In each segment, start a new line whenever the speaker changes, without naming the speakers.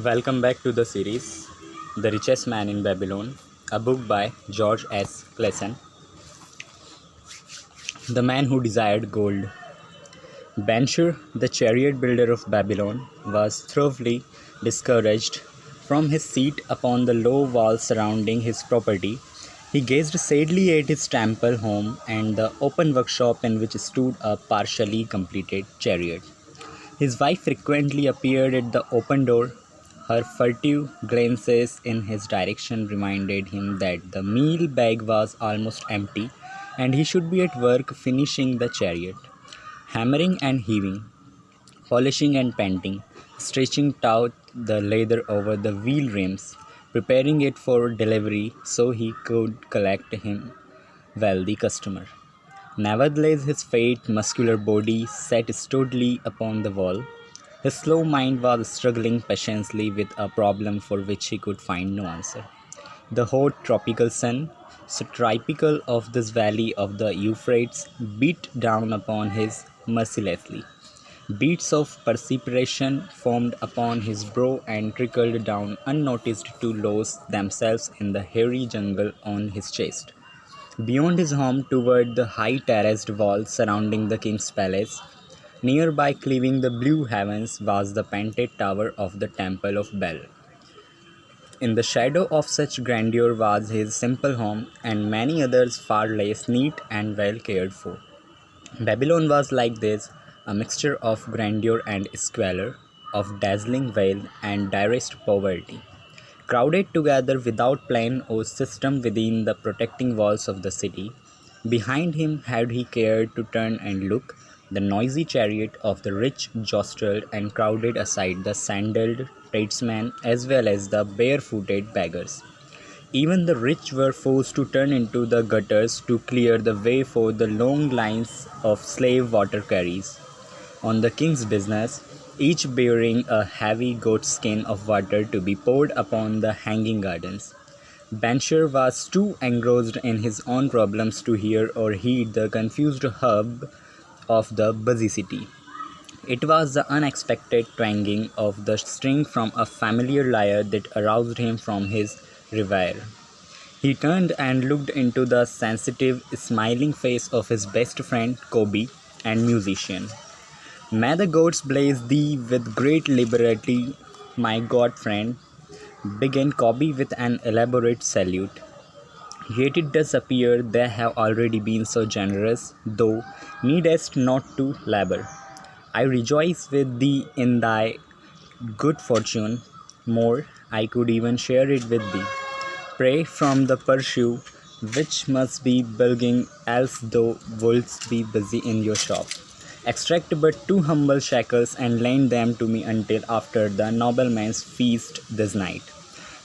Welcome back to the series The Richest Man in Babylon, a book by George S. Clason, The Man Who Desired Gold. Benshur, the chariot builder of Babylon, was thoroughly discouraged from his seat upon the low wall surrounding his property. He gazed sadly at his temple home and the open workshop in which stood a partially completed chariot. His wife frequently appeared at the open door. Her furtive glances in his direction reminded him that the meal bag was almost empty and he should be at work finishing the chariot. Hammering and heaving, polishing and painting, stretching out the leather over the wheel rims, preparing it for delivery so he could collect him wealthy customer. Nevertheless, his fat, muscular body sat sturdily upon the wall. His slow mind was struggling patiently with a problem for which he could find no answer. The hot tropical sun, so typical of this valley of the Euphrates, beat down upon him mercilessly. Beads of perspiration formed upon his brow and trickled down unnoticed to lose themselves in the hairy jungle on his chest. Beyond his home, toward the high terraced walls surrounding the king's palace, nearby cleaving the blue heavens, was the painted tower of the Temple of Bel. In the shadow of such grandeur was his simple home, and many others far less neat and well cared for. Babylon was like this, a mixture of grandeur and squalor, of dazzling wealth and direst poverty, crowded together without plan or system within the protecting walls of the city. Behind him, had he cared to turn and look, the noisy chariot of the rich jostled and crowded aside the sandaled tradesmen as well as the barefooted beggars. Even the rich were forced to turn into the gutters to clear the way for the long lines of slave water carriers on the king's business, each bearing a heavy goatskin of water to be poured upon the hanging gardens. Benshur was too engrossed in his own problems to hear or heed the confused hub of the busy city. It was the unexpected twanging of the string from a familiar lyre that aroused him from his reverie. He turned and looked into the sensitive, smiling face of his best friend, Kobe, and musician. May the gods bless thee with great liberty, my god friend, began Kobe with an elaborate salute. Yet it does appear they have already been so generous, thou needest not to labor. I rejoice with thee in thy good fortune. More, I could even share it with thee. Pray from the purse which must be bulging, else thou wouldst be busy in your shop. Extract but 2 humble shekels and lend them to me until after the nobleman's feast this night.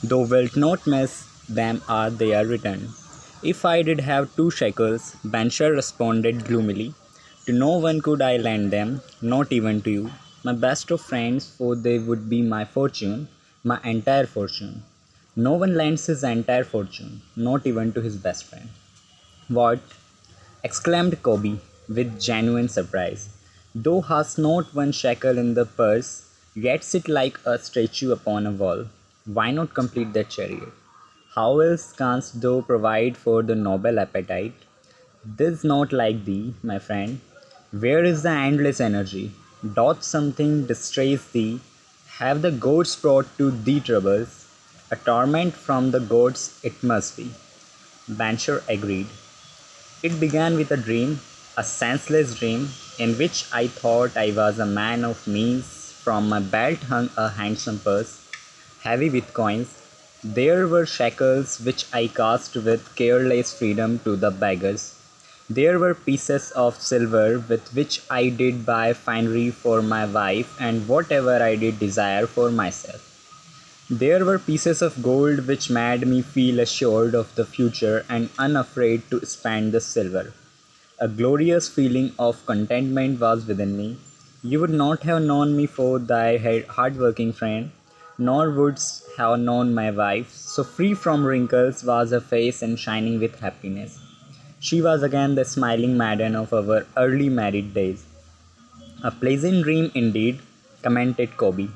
Thou wilt not miss them ere they are returned. If I did have 2 shekels, Benshur responded gloomily, to no one could I lend them, not even to you, my best of friends, for they would be my fortune, my entire fortune. No one lends his entire fortune, not even to his best friend. What? Exclaimed Kobe, with genuine surprise. Thou hast not 1 shekel in the purse, yet sit like a statue upon a wall. Why not complete that chariot? How else canst thou provide for the noble appetite? This not like thee, my friend. Where is the endless energy? Doth something distress thee? Have the gods brought to thee troubles? A torment from the gods it must be. Benshur agreed. It began with a dream, a senseless dream, in which I thought I was a man of means. From my belt hung a handsome purse, heavy with coins. There were shekels which I cast with careless freedom to the beggars. There were pieces of silver with which I did buy finery for my wife and whatever I did desire for myself. There were pieces of gold which made me feel assured of the future and unafraid to spend the silver. A glorious feeling of contentment was within me. You would not have known me for thy hard-working friend, nor wouldst have known my wife. So free from wrinkles was her face and shining with happiness. She was again the smiling maiden of our early married days. A pleasant dream indeed, commented Kobe.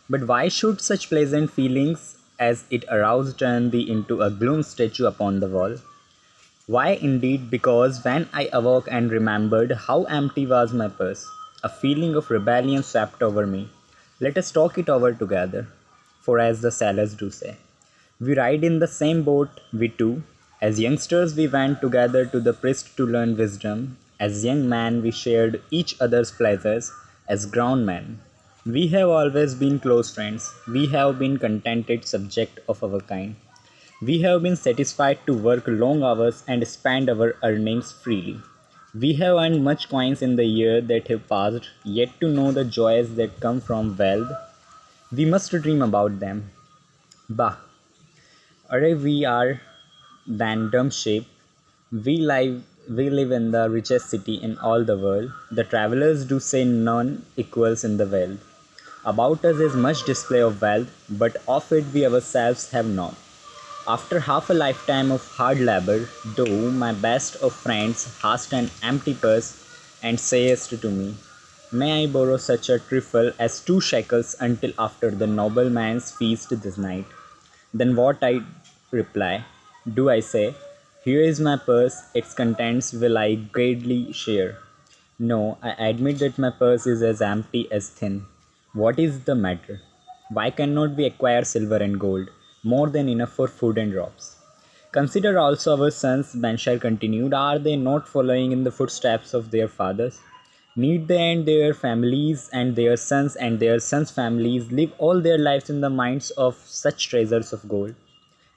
But why should such pleasant feelings as it aroused turn thee into a gloom statue upon the wall? Why indeed? Because when I awoke and remembered how empty was my purse, a feeling of rebellion swept over me. Let us talk it over together. For as the sailors do say, we ride in the same boat, we too. As youngsters, we went together to the priest to learn wisdom. As young men, we shared each other's pleasures. As grown men, we have always been close friends. We have been contented subject of our kind. We have been satisfied to work long hours and spend our earnings freely. We have earned much coins in the year that have passed, yet to know the joys that come from wealth, we must dream about them. Bah! Array we are than dumb sheep. We live in the richest city in all the world. The travelers do say none equals in the world. About us is much display of wealth, but of it we ourselves have not. After half a lifetime of hard labor, though my best of friends hast an empty purse, and sayest to me, may I borrow such a trifle as 2 shekels until after the nobleman's feast this night? Then what I reply? Do I say, here is my purse, its contents will I gladly share? No, I admit that my purse is as empty as thin. What is the matter? Why cannot we acquire silver and gold, more than enough for food and drops? Consider also our sons, Benshire continued, are they not following in the footsteps of their fathers? Need they and their sons and their sons' families live all their lives in the minds of such treasures of gold?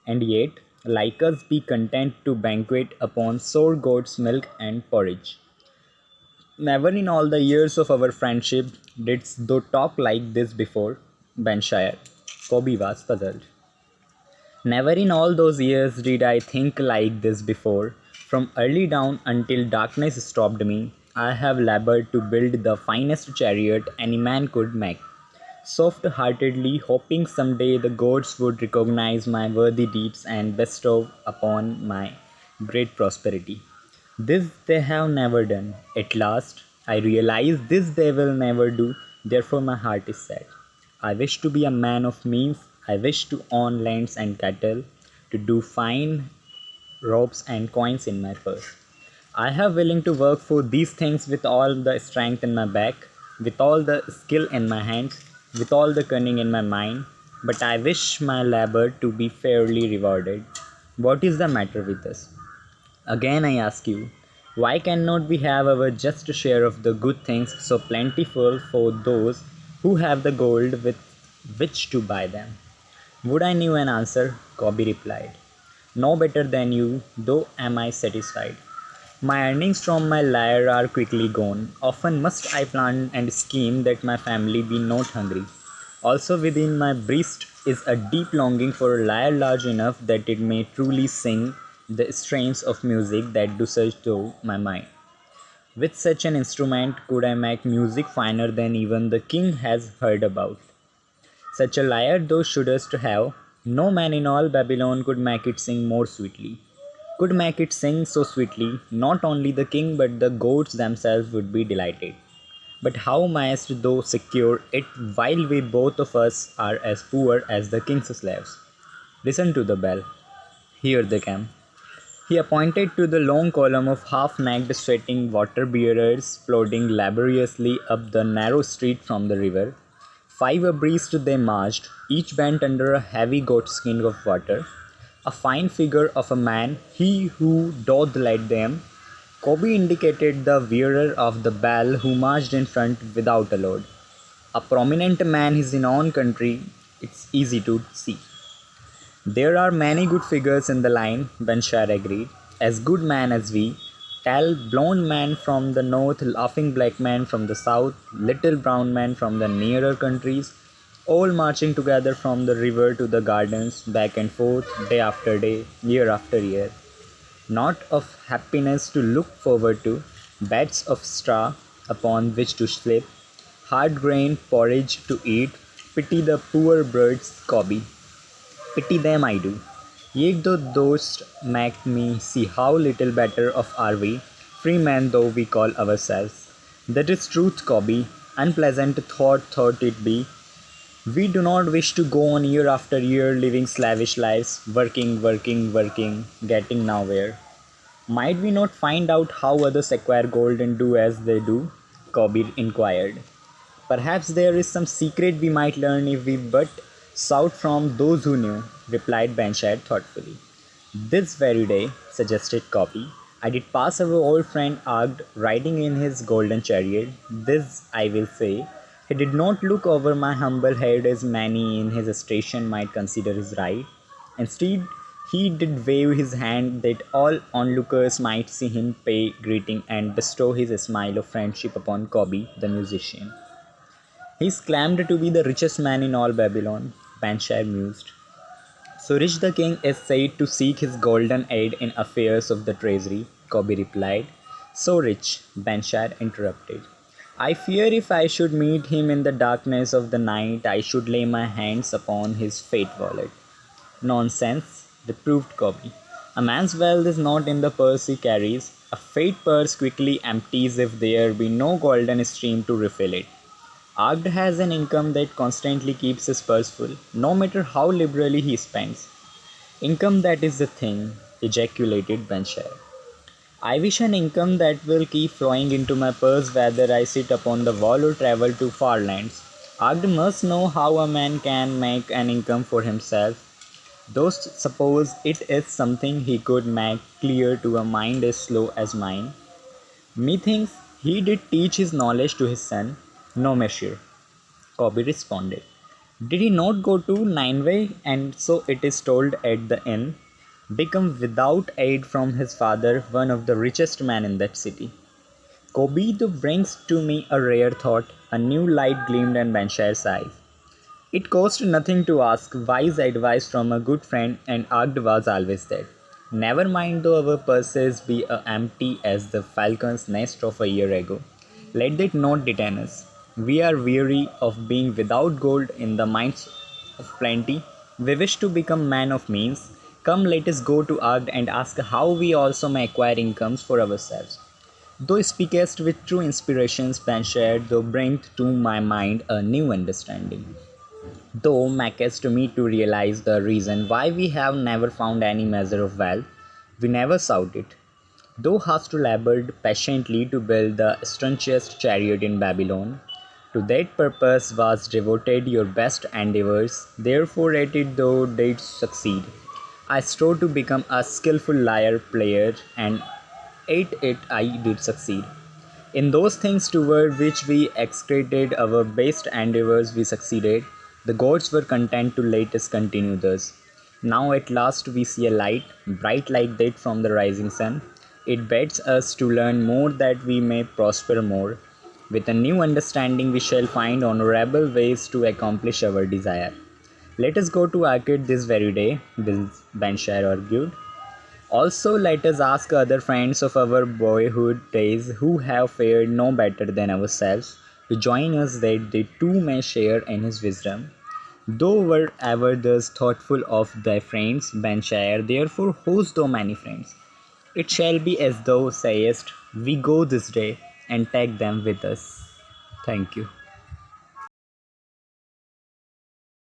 And yet, like us, be content to banquet upon sour goat's milk and porridge. Never in all the years of our friendship didst thou talk like this before, Benshire. Kobe was puzzled. Never in all those years did I think like this before. From early dawn until darkness stopped me, I have labored to build the finest chariot any man could make, soft heartedly hoping some day the gods would recognize my worthy deeds and bestow upon my great prosperity. This they have never done. At last, I realize this they will never do, therefore, my heart is sad. I wish to be a man of means. I wish to own lands and cattle, to do fine robes and coins in my purse. I have willing to work for these things with all the strength in my back, with all the skill in my hands, with all the cunning in my mind, but I wish my labor to be fairly rewarded. What is the matter with us? Again I ask you, why cannot we have our just share of the good things so plentiful for those who have the gold with which to buy them? Would I knew an answer, Kobe replied. No better than you, though am I satisfied. My earnings from my lyre are quickly gone. Often must I plan and scheme that my family be not hungry. Also within my breast is a deep longing for a lyre large enough that it may truly sing the strains of music that do search through my mind. With such an instrument could I make music finer than even the king has heard about. Such a lyre thou shouldst have, no man in all Babylon could make it sing more sweetly. Could make it sing so sweetly, not only the king but the gods themselves would be delighted. But how mayest thou secure it while we both of us are as poor as the king's slaves? Listen to the bell. Here they come. He pointed to the long column of half-naked sweating water-bearers plodding laboriously up the narrow street from the river. 5 abreast they marched, each bent under a heavy goatskin of water. A fine figure of a man, he who doth lead them. Kobe indicated the wearer of the bell who marched in front without a load. A prominent man in his own country, it's easy to see. There are many good figures in the line, Benshire agreed. As good men as we. Tall blond man from the north, laughing black man from the south, little brown man from the nearer countries, all marching together from the river to the gardens, back and forth, day after day, year after year. Not of happiness to look forward to, beds of straw upon which to sleep, hard grain porridge to eat, pity the poor birds, Kobe. Pity them I do. Yet though those make me see how little better off are we, free men though we call ourselves. That is truth, Kobe. Unpleasant thought it be, We do not wish to go on year after year living slavish lives, working, working, working, getting nowhere. Might we not find out how others acquire gold and do as they do? Kobe inquired. Perhaps there is some secret we might learn if we but sought from those who knew, replied Benshire thoughtfully. This very day, suggested Kobe, I did pass our old friend Agd riding in his golden chariot. This, I will say, he did not look over my humble head as many in his station might consider his right. Instead, he did wave his hand that all onlookers might see him pay greeting and bestow his smile of friendship upon Kobe the musician. He is claimed to be the richest man in all Babylon, Benshire mused. So rich the king is said to seek his golden aid in affairs of the treasury, Kobe replied. So rich, Benshire interrupted. I fear if I should meet him in the darkness of the night, I should lay my hands upon his fate wallet. Nonsense, reproved Kobe. A man's wealth is not in the purse he carries. A fate purse quickly empties if there be no golden stream to refill it. Agd has an income that constantly keeps his purse full, no matter how liberally he spends. Income that is the thing, ejaculated Benshire. I wish an income that will keep flowing into my purse whether I sit upon the wall or travel to far lands. Agd must know how a man can make an income for himself. Though suppose it is something he could make clear to a mind as slow as mine. Methinks he did teach his knowledge to his son. No, monsieur, Kobe responded. Did he not go to Nineveh, and so it is told at the inn, become without aid from his father one of the richest men in that city? Kobe though brings to me a rare thought, a new light gleamed in Benshire's eyes. It cost nothing to ask wise advice from a good friend, and Agd was always there. Never mind though our purses be empty as the falcon's nest of a year ago. Let that not detain us. We are weary of being without gold in the mines of plenty. We wish to become men of means. Come, let us go to Agd and ask how we also may acquire incomes for ourselves. Thou speakest with true inspirations, Benshire, thou bringest to my mind a new understanding. Thou makest me to realize the reason why we have never found any measure of wealth. We never sought it. Thou hast labored patiently to build the strongest chariot in Babylon. To that purpose was devoted your best endeavors, therefore at it thou didst succeed. I strove to become a skillful lyre player, and at it I did succeed. In those things toward which we executed our best endeavors we succeeded. The gods were content to let us continue thus. Now at last we see a light, bright like that from the rising sun. It bids us to learn more that we may prosper more. With a new understanding we shall find honorable ways to accomplish our desire. Let us go to Arcade this very day, Benshire argued. Also let us ask other friends of our boyhood days who have fared no better than ourselves to join us that they too may share in his wisdom. Thou wert ever thus thoughtful of thy friends, Benshire, therefore host thou many friends. It shall be as thou sayest, we go this day and take them with us. Thank you.